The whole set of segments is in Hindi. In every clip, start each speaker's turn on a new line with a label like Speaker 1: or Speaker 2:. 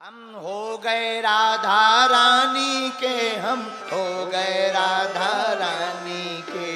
Speaker 1: हम हो गए राधा रानी के, हम हो गए राधा रानी के।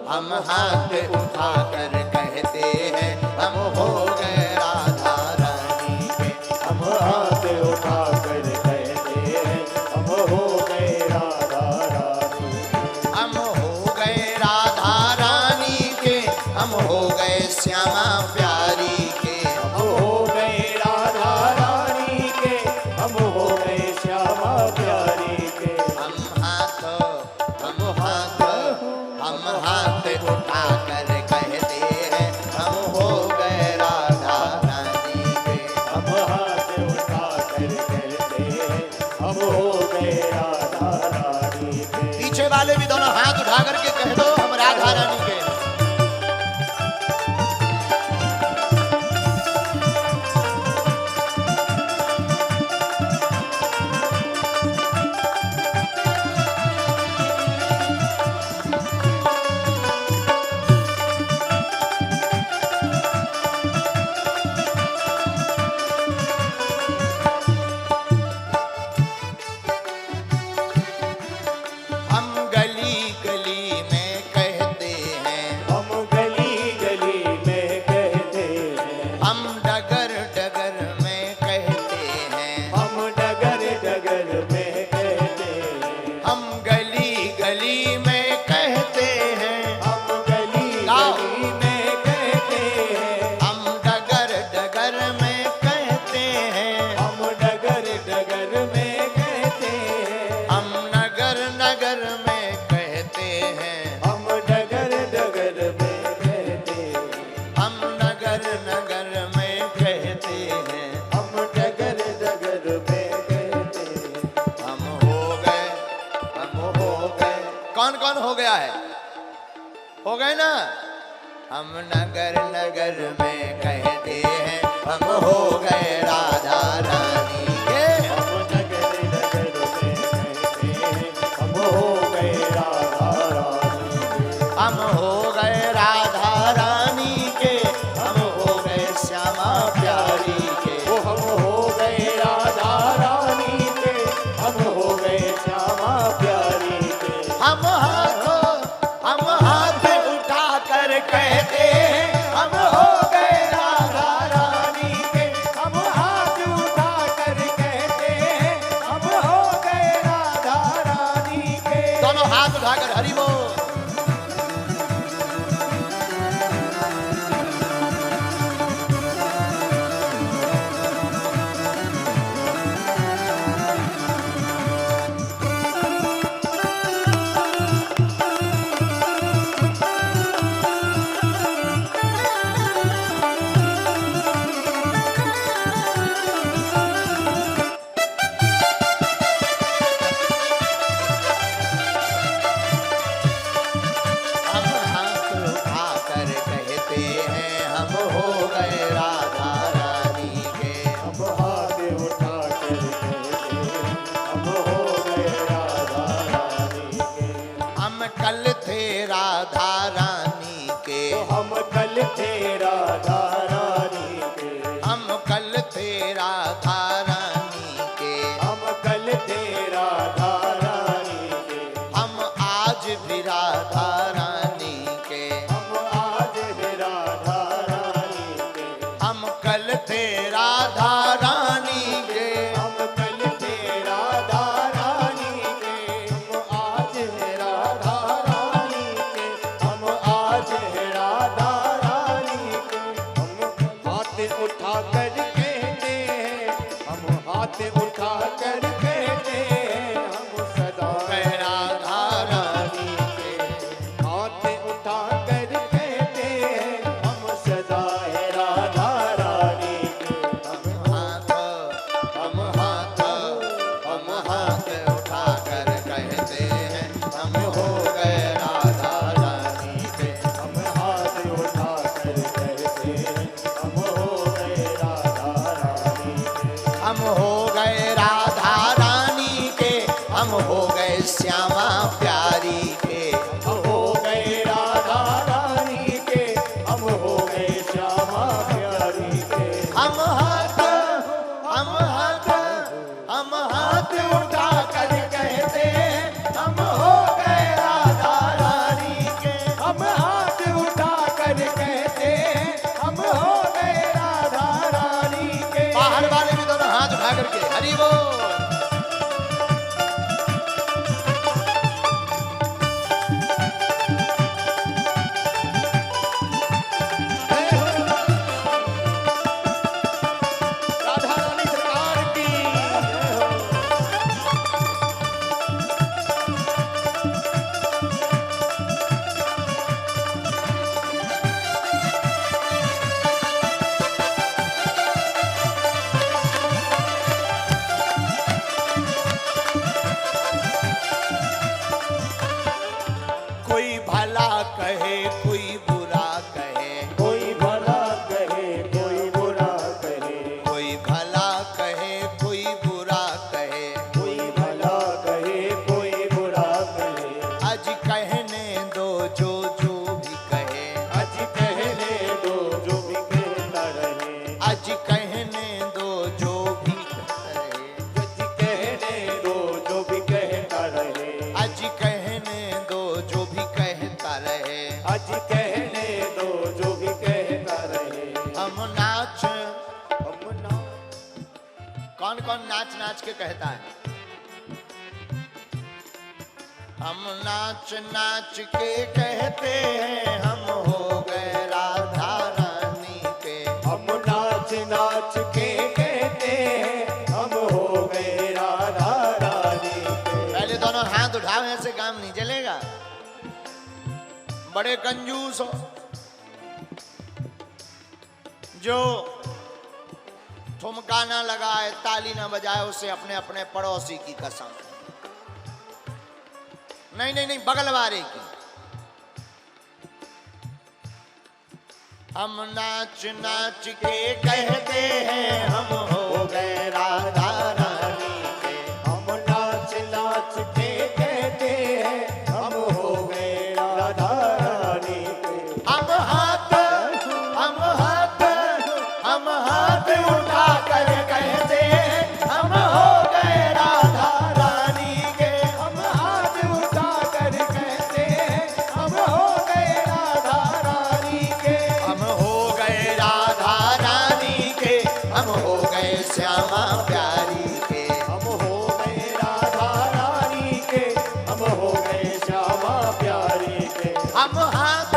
Speaker 1: हम हाथ उठाकर कहते हैं हम हो गए राधा रानी के।
Speaker 2: हम हाथ उठाकर कहते हैं हम हो गए राधा रानी के।
Speaker 1: हम हो गए राधा रानी के, हम हो गए श्यामा प्यारी के।
Speaker 2: हम हो गए राधा रानी के, हम हो गए श्यामा प्यारी के।
Speaker 1: हम हाथ उठाकर कहते हैं हम हो गए राधा रानी के।
Speaker 2: हम हाथ उठाकर कहते हैं हम हो गए राधा रानी के।
Speaker 1: पीछे वाले भी दोनों हाथ उठा करके कह दो हम राधा रानी के। कौन कौन हो गया है? हो गए ना? हम नगर नगर में कहते हैं हम हो गए राधा रानी के।
Speaker 2: हम नगर नगर में कहते हैं हम हो गए राधा रानी के।
Speaker 1: हम हो गए राधा रानी के, हम हो गए श्यामा प्यारी के।
Speaker 2: वो हम हो गए राधा रानी के, हम हो गए श्यामा प्यारी के।
Speaker 1: हम हाथ उठा कर कहते हैं हम हो गए राधा रानी के।
Speaker 2: हम हाथ उठा कर कहते हैं हम हो गए राधा रानी के।
Speaker 1: दोनों हाथ उठाकर हरि बोल। कल थे राधा रानी के,
Speaker 2: हम कल थे राधा रानी के।
Speaker 1: हम कल थे राधा रानी के।
Speaker 2: हम कल थे राधा रानी के।
Speaker 1: हम आज भी राधा रानी के।
Speaker 2: हम आज भी राधा रानी
Speaker 1: कौन कौन नाच नाच के कहता है? हम नाच नाच के कहते हैं हम हो गए राधा रानी के।
Speaker 2: हम नाच नाच के कहते हैं हम हो गए राधा रानी के।
Speaker 1: पहले दोनों हाथ उठाओ, ऐसे काम नहीं चलेगा। बड़े कंजूस हो जो ठुमका ना लगाए, ताली ना बजाए, उसे अपने अपने पड़ोसी की कसम। नहीं नहीं नहीं, बगल वाले की। हम नाच नाच के कहते हैं हम हो गए राधा रानी के।
Speaker 2: हम नाच नाच के कहते हैं हम हो गए राधा रानी के।
Speaker 1: हम हाथ उठा कर कहते हैं हम हो गए राधा रानी के।
Speaker 2: हम हाथ उठा कर कहते हैं हम हो गए राधा रानी के।
Speaker 1: हम हो गए राधा रानी के, हम हो गए श्यामा प्यारी के।
Speaker 2: हम हो गए राधा रानी के, हम हो गए श्यामा प्यारी के।
Speaker 1: हम हाथ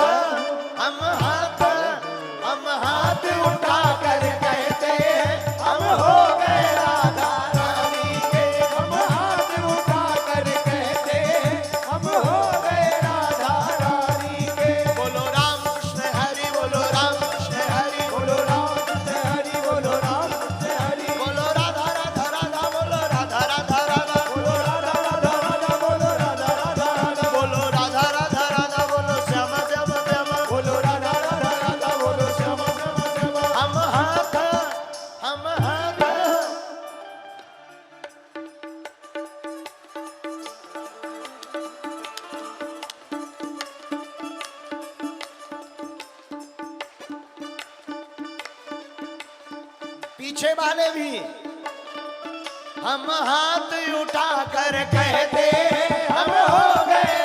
Speaker 1: उठा कर कहते हैं हम हो गए राधा रानी के।
Speaker 2: हम हाथ उठा कर कहते हैं हम हो गए राधा रानी के।
Speaker 1: बोलो राम कृष्ण हरि, बोलो राम कृष्ण हरि,
Speaker 2: बोलो राम कृष्ण हरि, बोलो राम कृष्ण हरि।
Speaker 1: बोलो राधा राधा राधा, बोलो राधा राधा राधा,
Speaker 2: बोलो राधा राधा राधा, बोलो राधा राधा राधा।
Speaker 1: बोलो राधा राधा राधा, बोलो श्यामा श्यामा श्यामा।
Speaker 2: बोलो राधा राधा राधा, बोलो श्यामा श्यामा श्यामा।
Speaker 1: हम हाथ पीछे वाले भी हम हाथ उठा कर कहते हैं हम हो गए